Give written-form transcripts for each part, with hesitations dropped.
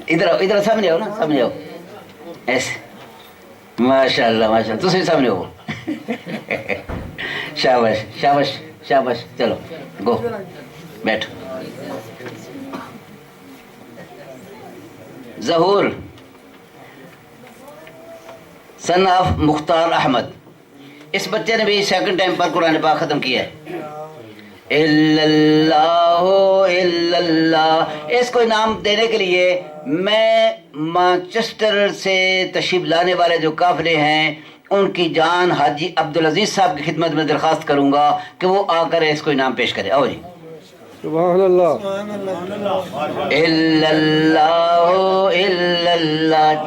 ادھر آؤ، ادھر سامنے آؤ نا، سامنے آؤ ایسے. ماشاء اللہ ماشاء اللہ، تم سامنے ہو. شاباش شاباش شاباش. چلو گو بیٹھو. ظہور سن آف مختار احمد. اس بچے نے بھی سیکنڈ ٹائم پر قرآن پاک ختم کیا ہے. اللہ الا اللہ. اس کو انعام دینے کے لیے میں مانچسٹر سے تشریف لانے والے جو قافلے ہیں ان کی جان حاجی عبدالعزیز صاحب کی خدمت میں درخواست کروں گا کہ وہ آ کر اس کو انعام پیش کرے. آؤ جی. سبحان اللہ. الا اللہ الا اللہ.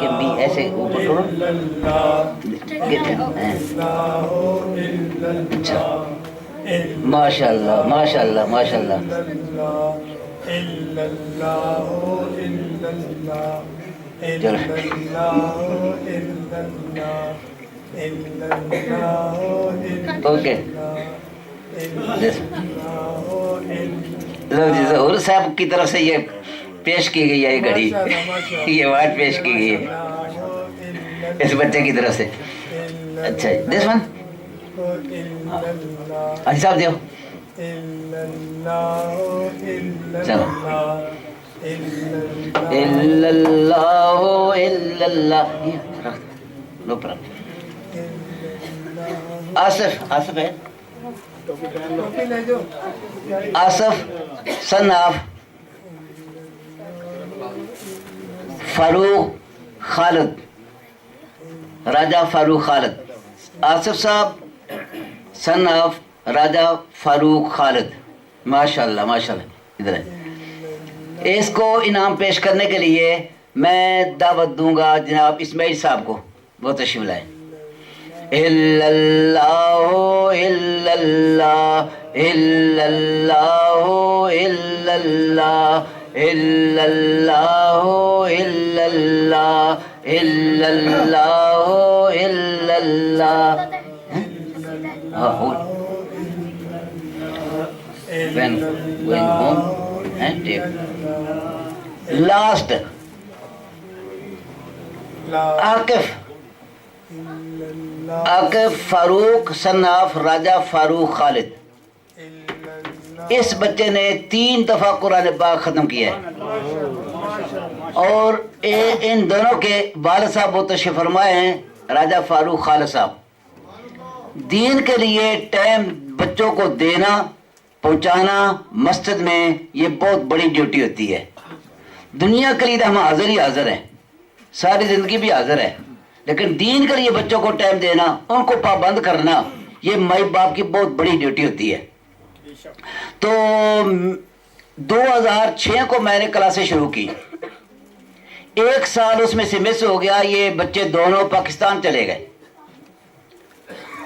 یہ بھی ایسے اوپر چھوڑو. اچھا ماشاء اللہ ماشاء اللہ ماشاء اللہ. اوکے لو جی. ظہور صاحب کی طرف سے یہ پیش کی گئی ہے یہ گھڑی، یہ واٹ پیش کی گئی ہے اس بچے کی طرف سے. اچھا دس ون حاجی صاحب دیو. چلو الا اللہ الا اللہ. No problem. آصف، آصف ہے Asif son of Farooq Khalid, Raja Farooq Khalid. Asif sahib son of Raja Farooq خالد. ماشاء اللہ ماشاء اللہ. ادھر ہے. اس کو انعام پیش کرنے کے لیے میں دعوت دوں گا جناب اسماعیل صاحب کو، وہ تشریف لائیں. الا اللہ الا اللہ الا اللہ الا اللہ الا اللہ الا اللہ الا اللہ الا اللہ. When going home and take last Aqif, Aqif Farooq son of Raja Farooq Khalid. اس بچے نے 3 دفعہ قرآن پاک ختم کیا ہے اور ان دونوں کے والد صاحب وہ تشریف فرمائے ہیں راجہ فاروق خالد صاحب. دین کے لیے ٹائم بچوں کو دینا پہنچانا مسجد میں یہ بہت بڑی ڈیوٹی ہوتی ہے. دنیا کے لیے ہم حاضر ہی حاضر ہیں، ساری زندگی بھی حاضر ہے، لیکن دین کے لیے بچوں کو ٹائم دینا، ان کو پابند کرنا، یہ مائی باپ کی بہت بڑی ڈیوٹی ہوتی ہے. تو 2006 کو میں نے کلاسیں شروع کی. 1 سال اس میں سے مس ہو گیا. یہ بچے دونوں پاکستان چلے گئے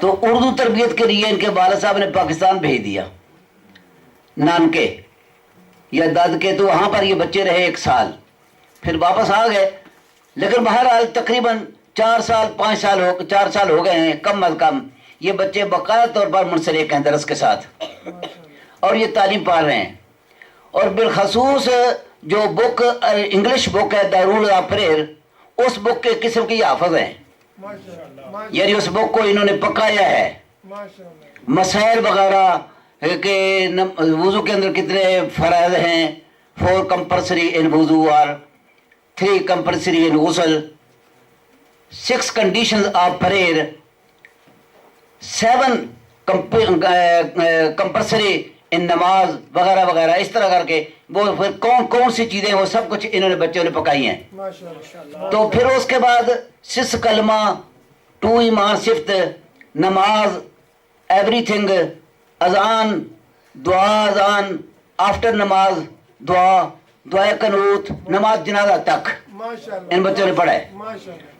تو اردو تربیت کے لیے ان کے والد صاحب نے پاکستان بھیج دیا، نانکے یا دادکے. تو وہاں پر یہ بچے رہے 1 سال، پھر واپس آ گئے. لیکن بہرحال تقریباً 4 سال 5 سال 4 سال ہو گئے ہیں کم از کم. یہ بچے باقاعدہ طور پر منسلک ہیں درس کے ساتھ اور یہ تعلیم پا رہے ہیں. اور بالخصوص جو بک انگلش بک ہے دارول پریر، اس بک کے قسم کی حافظ ہیں. یعنی اس بک کو انہوں نے پکایا ہے. مسائل وغیرہ کہ وضو کے اندر کتنے فرائض ہیں، 4 compulsory in وضو اور 3 compulsory in غسل، 6 conditions of prayer، 7 compulsory in نماز وغیرہ وغیرہ. اس طرح کر کے وہ پھر کون کون سی چیزیں وہ سب کچھ انہوں نے بچوں نے پکائی ہیں. تو پھر اس کے بعد 6 کلمہ، 2 ایمان صفت، نماز، ایوری تھنگ، اذان، دعا، اذان، آفٹر نماز دعا، دعائے قنوت، نماز جنازہ تک ان بچوں نے پڑھا ہے.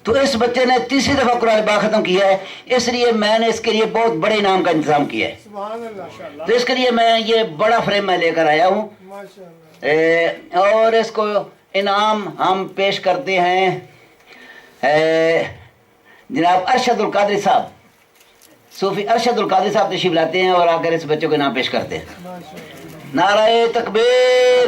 تو اس بچے نے 3ری دفعہ قرآن پاک ختم کیا ہے. اس لیے میں نے اس کے لیے بہت بڑے انعام کا انتظام کیا ہے. تو اس کے لیے میں یہ بڑا فریم میں لے کر آیا ہوں اور اس کو انعام ہم پیش کرتے ہیں جناب ارشد القادری صاحب. صوفی ارشد القادری صاحب تشریف لاتے ہیں اور آ کر اس بچوں کو انعام پیش کرتے ہیں. نعرہ تکبیر.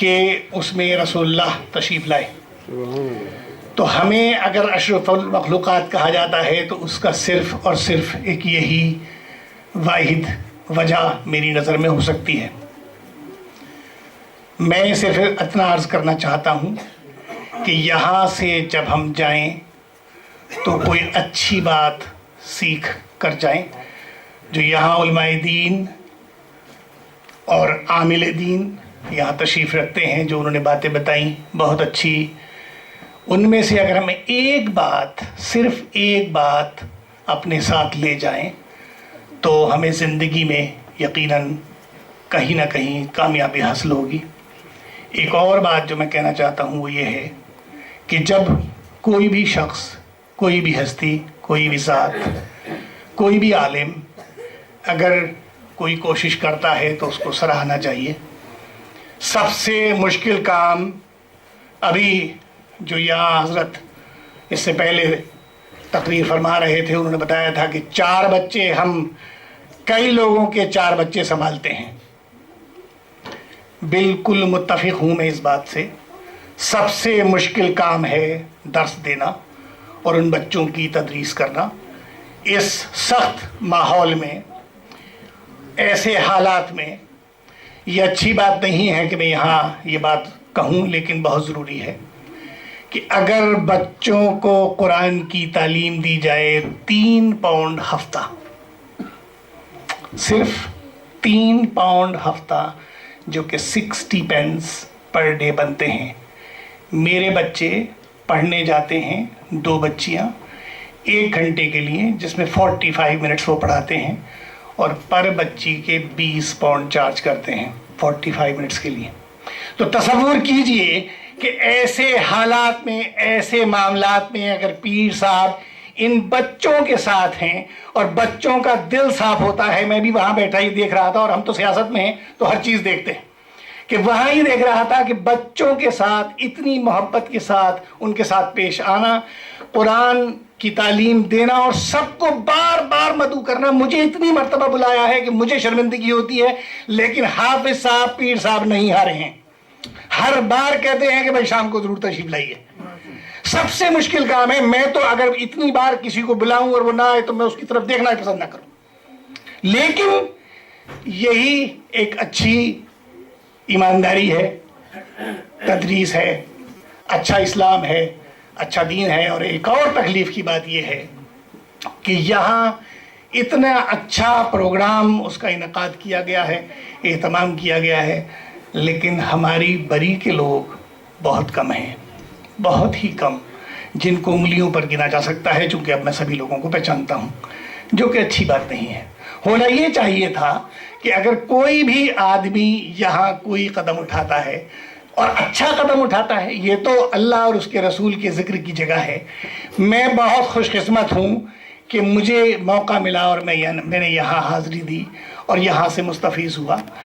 کہ اس میں رسول اللہ تشریف لائے. تو ہمیں اگر اشرف المخلوقات کہا جاتا ہے تو اس کا صرف اور صرف ایک یہی واحد وجہ میری نظر میں ہو سکتی ہے. میں صرف اتنا عرض کرنا چاہتا ہوں کہ یہاں سے جب ہم جائیں تو کوئی اچھی بات سیکھ کر جائیں. جو یہاں علماء دین اور عامل دین یہاں تشریف رکھتے ہیں، جو انہوں نے باتیں بتائیں بہت اچھی، ان میں سے اگر ہمیں ایک بات، صرف ایک بات اپنے ساتھ لے جائیں تو ہمیں زندگی میں یقیناً کہیں نہ کہیں کامیابی حاصل ہوگی. ایک اور بات جو میں کہنا چاہتا ہوں وہ یہ ہے کہ جب کوئی بھی شخص، کوئی بھی ہستی، کوئی بھی ذات، کوئی بھی عالم اگر کوئی کوشش کرتا ہے تو اس کو سراہنا چاہیے. سب سے مشکل کام ابھی جو یہاں حضرت اس سے پہلے تقریر فرما رہے تھے، انہوں نے بتایا تھا کہ 4 بچے، ہم کئی لوگوں کے 4 بچے سنبھالتے ہیں. بالکل متفق ہوں میں اس بات سے. سب سے مشکل کام ہے درس دینا اور ان بچوں کی تدریس کرنا. اس سخت ماحول میں، ایسے حالات میں یہ اچھی بات نہیں ہے کہ میں یہاں یہ بات کہوں، لیکن بہت ضروری ہے کہ اگر بچوں کو قرآن کی تعلیم دی جائے 3 پاؤنڈ ہفتہ، صرف 3 پاؤنڈ ہفتہ، جو کہ 60 پینس پر ڈے بنتے ہیں. میرے بچے پڑھنے جاتے ہیں، 2 بچیاں 1 گھنٹے کے لیے، جس میں 45 منٹس وہ پڑھاتے ہیں، اور پر بچی کے 20 پاؤنڈ چارج کرتے ہیں 45 منٹس کے لیے. تو تصور کیجئے کہ ایسے حالات میں، ایسے معاملات میں اگر پیر صاحب ان بچوں کے ساتھ ہیں اور بچوں کا دل صاف ہوتا ہے. میں بھی وہاں بیٹھا ہی دیکھ رہا تھا، اور ہم تو سیاست میں ہیں تو ہر چیز دیکھتے ہیں، کہ وہاں ہی دیکھ رہا تھا کہ بچوں کے ساتھ اتنی محبت کے ساتھ ان کے ساتھ پیش آنا، قرآن کی تعلیم دینا، اور سب کو بار بار مدعو کرنا. مجھے اتنی مرتبہ بلایا ہے کہ مجھے شرمندگی ہوتی ہے، لیکن حافظ صاحب، پیر صاحب نہیں ہارے ہیں. ہر بار کہتے ہیں کہ بھائی شام کو ضرور تشریف لائیے. سب سے مشکل کام ہے. میں تو اگر اتنی بار کسی کو بلاؤں اور وہ نہ آئے تو میں اس کی طرف دیکھنا ہی پسند نہ کروں. لیکن یہی ایک اچھی ایمانداری ہے، تدریس ہے، اچھا اسلام ہے، اچھا دین ہے. اور ایک اور تکلیف کی بات یہ ہے کہ یہاں اتنا اچھا پروگرام اس کا انعقاد کیا گیا ہے، اہتمام کیا گیا ہے، لیکن ہماری بری کے لوگ بہت کم ہیں، بہت ہی کم، جن کو انگلیوں پر گنا جا سکتا ہے. چونکہ اب میں سبھی لوگوں کو پہچانتا ہوں، جو کہ اچھی بات نہیں ہے. ہونا یہ چاہیے تھا کہ اگر کوئی بھی آدمی یہاں کوئی قدم اٹھاتا ہے اور اچھا قدم اٹھاتا ہے، یہ تو اللہ اور اس کے رسول کے ذکر کی جگہ ہے. میں بہت خوش قسمت ہوں کہ مجھے موقع ملا اور میں نے یہاں حاضری دی اور یہاں سے مستفیض ہوا.